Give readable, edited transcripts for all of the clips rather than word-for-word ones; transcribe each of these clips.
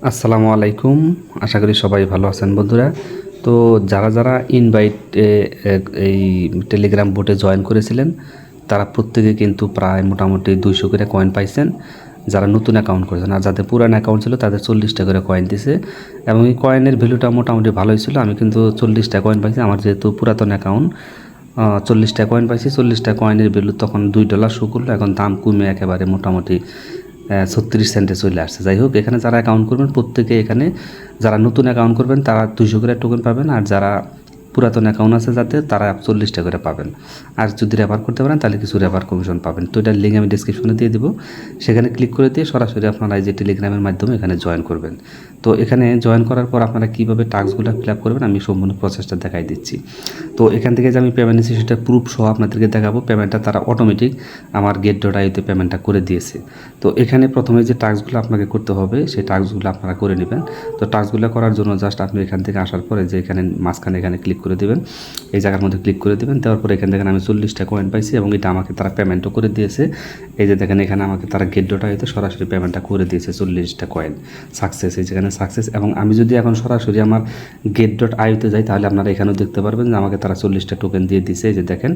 আসসালামু আলাইকুম। আশা করি সবাই ভালো আছেন বন্ধুরা। তো যারা যারা ইনভাইট এই টেলিগ্রাম বোটে জয়েন করেছিলেন তারা প্রত্যেকে কিন্তু প্রায় মোটামুটি 200 করে কয়েন পাইছেন যারা নতুন অ্যাকাউন্ট করেছেন। আর যাদের পুরান অ্যাকাউন্ট ছিল তাদের 40টা করে কয়েন দিছে এবং এই কয়েনের ভ্যালুটা মোটামুটি ভালোই ছিল। আমি কিন্তু 40টা কয়েন পাইছি। আমার যেহেতু পুরাতন অ্যাকাউন্ট 40টা কয়েন পাইছি। 40টা কয়েনের ভ্যালু তখন $2 শো করলো, এখন দাম কমে একেবারে মোটামুটি 36 সেন্টে চলে আসছে। যাই হোক, এখানে যারা অ্যাকাউন্ট করবেন প্রত্যেকে এখানে যারা নতুন অ্যাকাউন্ট করবেন তারা 200 করে টোকেন পাবেন, আর যারা পুরাতন অ্যাকাউন্ট আছে যাতে তারা 40টা করে পাবেন। আর যদি রেফার করতে পারেন তাহলে কিছু রেফার কমিশন পাবেন। তো এটার লিঙ্ক আমি ডিসক্রিপশনে দিয়ে দিব, সেখানে ক্লিক করে দিয়ে সরাসরি আপনারা এই যে টেলিগ্রামের মাধ্যমে এখানে জয়েন করবেন। তো এখানে জয়েন করার পর আপনারা কীভাবে টাস্কগুলো ফিল আপ করবেন আমি সম্পূর্ণ প্রসেসটা দেখাই দিচ্ছি। তো এখান থেকে যে আমি পেমেন্ট নিচ্ছি সেটা প্রুফ সহ আপনাদেরকে দেখাবো। পেমেন্টটা তারা অটোমেটিক আমার get.io-তে পেমেন্টটা করে দিয়েছে। তো এখানে প্রথমে যে টাস্কগুলো আপনাকে করতে হবে সেই টাস্কগুলো আপনারা করে নেবেন। তো টাস্কগুলো করার জন্য জাস্ট আপনি এখান থেকে আসার পরে যে এখানে মাঝখানে এখানে ক্লিক করে দেবেন, এই জায়গার মধ্যে ক্লিক করে দেবেন। দেওয়ার পরে এখান থেকে আমি 40টা কয়েন পাইছি এবং এটা আমাকে তারা পেমেন্টও করে দিয়েছে। এই যে দেখেন এখানে আমাকে তারা get.io-তে সরাসরি পেমেন্টটা করে দিয়েছে 40টা কয়েন সাকসেস। এই যেখানে সাকসেস, এবং আমি যদি এখন সরাসরি আমার get.io-তে যাই তাহলে আপনারা এখানেও দেখতে পারবেন যে আমাকে তারা 40টা টোকেন দিয়ে দিয়েছে। এই যে দেখেন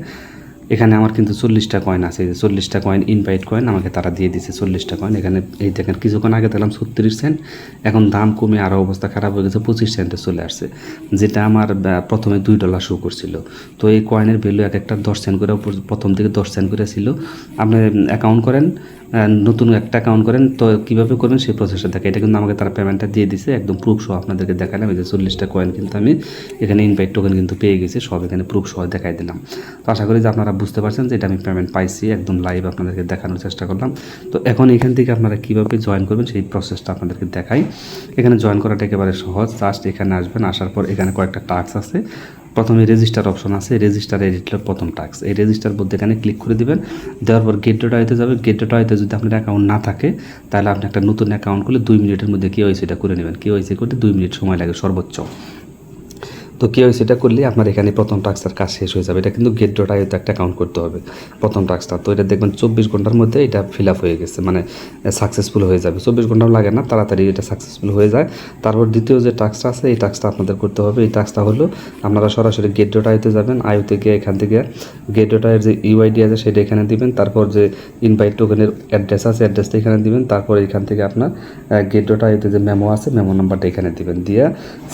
এখানে আমার কিন্তু 40টা কয়েন আছে। এই যে 40টা কয়েন ইনভাইট কয়েন আমাকে তারা দিয়ে দিয়েছে 40টা কয়েন। এখানে এই দেখেন কিছুক্ষণ আগে দিলাম 36 সেন্ট, এখন দাম কমে আরও অবস্থা খারাপ হয়ে গেছে 25 সেন্টে চলে আসছে, যেটা আমার প্রথমে $2 শো করছিল। তো এই কয়েনের ভ্যালু এক একটা 10 সেন্ট করে, প্রথম থেকে 10 সেন্ট করে ছিল। আপনি অ্যাকাউন্ট করেন, নতুন একটা অ্যাকাউন্ট করেন, তো কীভাবে করবেন সেই প্রসেসটা দেখে। এটা কিন্তু আমাকে তারা পেমেন্টটা দিয়ে দিছে একদম প্রুফ সহ আপনাদেরকে দেখালাম। এই যে 40টা কয়েন কিন্তু আমি এখানে ইনভাইট টোকেন কিন্তু পেয়ে গেছি, সব এখানে প্রুফ সহ দেখাই দিলাম। তো আশা করি যে আপনারা বুঝতে পারছেন যে এটা আমি পেমেন্ট পাইছি, একদম লাইভ আপনাদেরকে দেখানোর চেষ্টা করলাম। তো এখন এখান থেকে আপনারা কীভাবে জয়েন করবেন সেই প্রসেসটা আপনাদেরকে দেখাই। এখানে জয়েন করাটা একেবারে সহজ। জাস্ট এখানে আসবেন, আসার পর এখানে কয়েকটা টাস্ক আছে। প্রথমে রেজিস্টার অপশন আছে, রেজিস্টার এডিটর প্রথম টাস্ক। এই রেজিস্টার বলতে এখানে ক্লিক করে দিবেন। দেওয়ার পর get.io-তে যাবে। get.io-তে যদি আপনার অ্যাকাউন্ট না থাকে তাহলে আপনি একটা নতুন অ্যাকাউন্ট করলে 2 মিনিটের মধ্যে KYC-টা করে নেবেন। KYC করতে 2 মিনিট সময় লাগে সর্বোচ্চ। তো KYC-টা করলে আপনার এখানে প্রথম টাস্কটার কাজ শেষ হয়ে যাবে। এটা কিন্তু get.io-তে একটা অ্যাকাউন্ট করতে হবে প্রথম টাস্কটা। তো এটা দেখবেন 24 ঘন্টার মধ্যে এটা ফিল আপ হয়ে গেছে, মানে সাকসেসফুল হয়ে যাবে। 24 ঘন্টাও লাগে না, তাড়াতাড়ি এটা সাকসেসফুল হয়ে যায়। তারপর দ্বিতীয় যে টাস্কটা আছে এই টাস্কটা আপনাদের করতে হবে। এই টাস্কটা হলো আপনারা সরাসরি get.io-তে যাবেন। আইওতে গিয়ে এখান থেকে get.io-এর যে UID আছে সেটা এখানে দিবেন। তারপর যে ইনভাইট টোকেনের অ্যাড্রেস আছে অ্যাড্রেসটা এখানে দিবেন। তারপর এখান থেকে আপনার get.io-তে যে মেমো আছে মেমো নাম্বারটা এখানে দিবেন, দিয়ে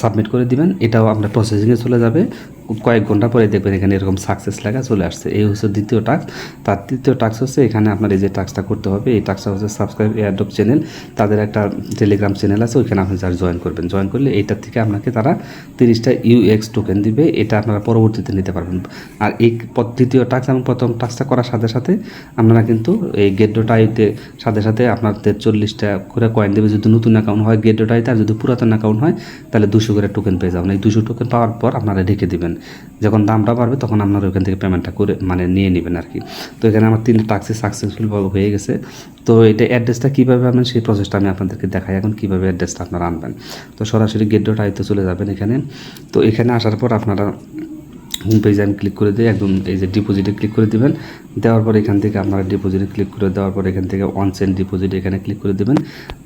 সাবমিট করে দিবেন। এটাও আপনার প্রসেসিংয়ে চলে যাবে। কয়েক ঘন্টা পরে দেখবেন এখানে এরকম সাকসেস লেখা চলে আসছে। এই হচ্ছে দ্বিতীয় টাস্ক। তার তৃতীয় টাস্ক হচ্ছে এখানে আপনার এই যে টাস্কটা করতে হবে। এই টাস্কটা হচ্ছে সাবস্ক্রাইব এয়ারড্রপ চ্যানেল, তাদের একটা টেলিগ্রাম চ্যানেল আছে, ওইখানে আপনি যারা জয়েন করবেন। জয়েন করলে এইটার থেকে আপনাকে তারা 30টা UX টোকেন দিবে। এটা আপনারা পরবর্তীতে নিতে পারবেন। আর এই তৃতীয় টাস্ক এবং প্রথম টাস্কটা করার সাথে সাথে আপনারা কিন্তু এই get.io-তে সাথে সাথে আপনাদের 40টা করে কয়েন দেবে যদি নতুন অ্যাকাউন্ট হয় get.io-তে, আর যদি পুরাতন অ্যাকাউন্ট হয় তাহলে 200 করে টোকেন পেয়ে যাবেন। এই 200 টোকেন পাওয়ার পর আপনারা রেখে দেবেন, যখন দামটা বাড়বে তখন আপনারা ওইখান থেকে পেমেন্টটা করে মানে নিয়ে নেবেন আর কি। তো এখানে আমার 3 টাস্কই সাকসেসফুলভাবে হয়ে গেছে। তো এটা অ্যাড্রেসটা কীভাবে আনবেন সেই প্রসেসটা আমি আপনাদেরকে দেখাই এখন কীভাবে অ্যাড্রেসটা আপনারা আনবেন। তো সরাসরি get.io-তে চলে যাবেন এখানে। তো এখানে আসার পর আপনারা হোম পেজে আমি ক্লিক করে দিই, একদম এই যে ডিপোজিটে ক্লিক করে দেবেন। দেওয়ার পর এখান থেকে আপনারা ডিপোজিটে ক্লিক করে দেওয়ার পর এখান থেকে অন সেন্ড ডিপোজিট এখানে ক্লিক করে দেবেন।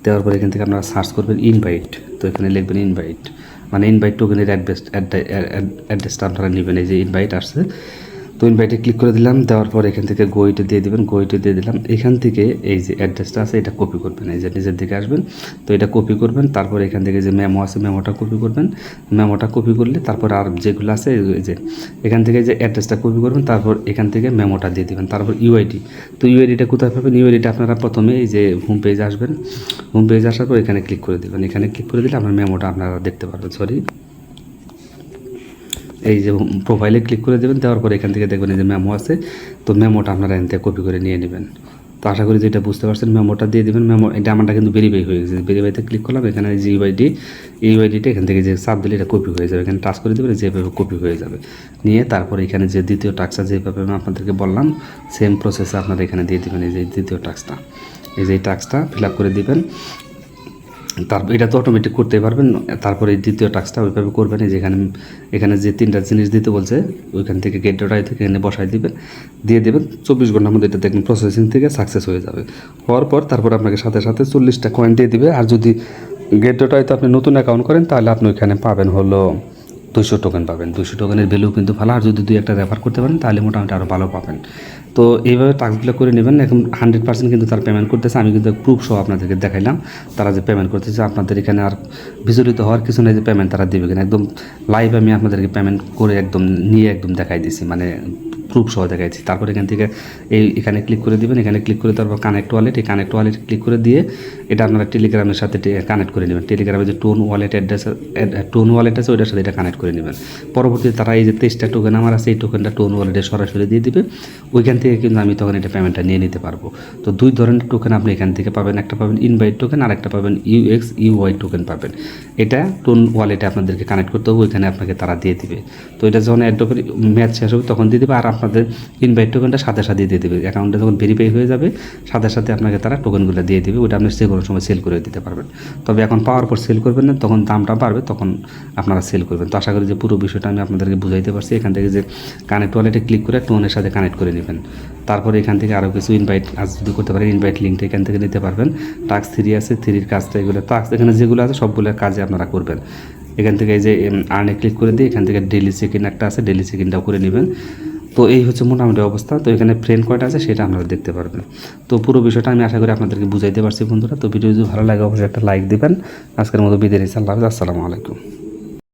দেওয়ার পর এখান থেকে আপনারা সার্চ করবেন ইনভাইট। তো এখানে লিখবেন ইনভাইট, মানে ইনভাইট টোকেনের অ্যাড্রেসটা আপনারা নেবেন। এই যে ইনভাইট আসছে, তো ইনভাইটে ক্লিক করে দিলাম। দেওয়ার পর এখান থেকে গোইটে দিয়ে দেবেন, গোইটে দিয়ে দিলাম। এখান থেকে এই যে অ্যাড্রেসটা আছে এটা কপি করবেন, এই যে নিজের দিকে আসবেন, তো এটা কপি করবেন। তারপর এখান থেকে যে মেমো আছে মেমোটা কপি করবেন। মেমোটা কপি করলে তারপর আর যেগুলো আছে এই যে এখান থেকে যে অ্যাড্রেসটা কপি করবেন, তারপর এখান থেকে মেমোটা দিয়ে দেবেন। তারপর UID, তো UID-টা কোথায় পাবেন? UID-টা আপনারা প্রথমে এই যে হোম পেজে আসবেন। হোম পেজে আসার পর এখানে ক্লিক করে দেবেন। এখানে ক্লিক করে দিলে আপনার মেমোটা আপনারা দেখতে পারবেন। এই যে প্রোফাইলে ক্লিক করে দেবেন। দেওয়ার পর এখান থেকে দেখবেন এই যে মেমো আছে, তো মেমোটা আপনারা এখান থেকে কপি করে নিয়ে নেবেন। তো আশা করি যে এটা বুঝতে পারছেন। মেমোটা দিয়ে দেবেন। মেমো এটা আমারটা কিন্তু ভেরিফাই হয়ে গেছে। ভেরিফাইতে ক্লিক করলাম, এখানে যে UID-টা এখান থেকে যে চাপ দিলে এটা কপি হয়ে যাবে। এখানে টাচ করে দেবেন, যেভাবে কপি হয়ে যাবে। নিয়ে তারপর এখানে যে দ্বিতীয় টাস্কটা যেভাবে আমি আপনাদেরকে বললাম সেম প্রসেসে আপনারা এখানে দিয়ে দেবেন। এই যে দ্বিতীয় টাস্কটা, এই যে টাস্কটা ফিল আপ করে দিবেন। তারপর এটা তো অটোমেটিক করতে পারবেন। তারপরে এই দ্বিতীয় টাস্কটা ওইভাবে করবেন। যেখানে এখানে যে 3টা জিনিস দিতে বলছে ওইখান থেকে get.io থেকে এনে বসাই দিবেন, দিয়ে দেবেন। 24 ঘন্টার মধ্যে এটা দেখবেন প্রসেসিং থেকে সাকসেস হয়ে যাবে। হওয়ার পর তারপর আপনাকে সাথে সাথে 40টা কয়েন দিয়ে দিবে। আর যদি গেটওটাইতে আপনি নতুন অ্যাকাউন্ট করেন তাহলে আপনি ওইখানে পাবেন হলো 200 টোকেন পাবেন। 200 টোকেনের ভ্যালু কিন্তু ভালো, আর যদি 2-1টা রেফার করতে পারেন তাহলে মোটামুটি আরও ভালো পাবেন। তো এইভাবে টাস্কগুলো করে নেবেন। এখন 100% কিন্তু তারা পেমেন্ট করতেছে। আমি কিন্তু প্রুফ সহ আপনাদেরকে দেখাইলাম তারা যে পেমেন্ট করতেছে। আপনাদের এখানে আর বিচলিত হওয়ার কিছু নেই যে পেমেন্ট তারা দেবে কিনা, একদম লাইভ আমি আপনাদেরকে পেমেন্ট করে একদম নিয়ে একদম দেখাই দিছি, মানে প্রুফ সহ দেখাইছি। তারপর এখান থেকে এখানে ক্লিক করে দিবেন, এখানে ক্লিক করে তারপর কানেক্ট ওয়ালেট, এই কানেক্ট ওয়ালেট ক্লিক করে দিয়ে এটা আপনারা টেলিগ্রামের সাথে কানেক্ট করে নেবেন। টেলিগ্রামে যে tone wallet address, tone wallet আছে ওইটার সাথে এটা কানেক্ট করে নেবেন। পরবর্তীতে তারা এই যে 23টা টোকেন আমার আছে এই টোকেনটা টোন ওয়ালেটে সরাসরি দিয়ে দিবে। ওইখান থেকে কিন্তু আমি তখন এটা পেমেন্টটা নিয়ে নিতে পারবো। তো 2 ধরনের টোকেন আপনি এখান থেকে পাবেন, একটা পাবেন ইনভাইট টোকেন আর একটা পাবেন UXUY টোকেন পাবেন। এটা টোন ওয়ালেটে আপনাদেরকে কানেক্ট করতে হবে, ওইখানে আপনাকে তারা দিয়ে দিবে। তো এটা যখন অ্যাড্রপের ম্যাচ শেষ হবে তখন দিয়ে দেবে, আর আপনাদের ইনভাইট টোকেনটা সাথে সাথে দিয়ে দেবে। অ্যাকাউন্টে যখন ভেরিফাই হয়ে যাবে সাথে সাথে আপনাকে তারা টোকেনগুলো দিয়ে দেবে, ওটা আপনি যে কোনো সময় সেল করে দিতে পারবেন। তবে এখন পাওয়ার পর সেল করবেন না, তখন দামটা বাড়বে তখন আপনারা সেল করবেন। তো আশা করি যে পুরো বিষয়টা আমি আপনাদেরকে বুঝাইতে পারছি। এখান থেকে যে কানেক্ট ওয়ালেটে ক্লিক করে টোনের সাথে কানেক্ট করে নেবেন। তারপরে এখান থেকে আরও কিছু ইনভাইট আজ যদি করতে পারেন ইনভাইট লিঙ্কটা এখান থেকে নিতে পারবেন। টাস্ক 3 আছে, 3-র কাজটা এগুলো টাস্ক এখানে যেগুলো আছে সবগুলোর কাজে আপনারা করবেন। এখান থেকে এই যে আর্নে ক্লিক করে দিয়ে এখান থেকে ডেইলি চেক-ইন একটা আছে, ডেইলি চেক-ইনটাও করে নেবেন। তো এই হচ্ছে মোটামুটি অবস্থা। তো এখানে ফ্রেন্ড কয়টা আছে সেটা আপনারা দেখতে পারবেন। তো পুরো বিষয়টা আমি আশা করি আপনাদেরকে বুঝাইতে পারছি বন্ধুরা। তো ভিডিও যদি ভালো লাগে অবশ্যই একটা লাইক দিবেন। আজকের মতো বিদায় নিচ্ছি। আল্লাহ হাফেজ, আসসালামু আলাইকুম।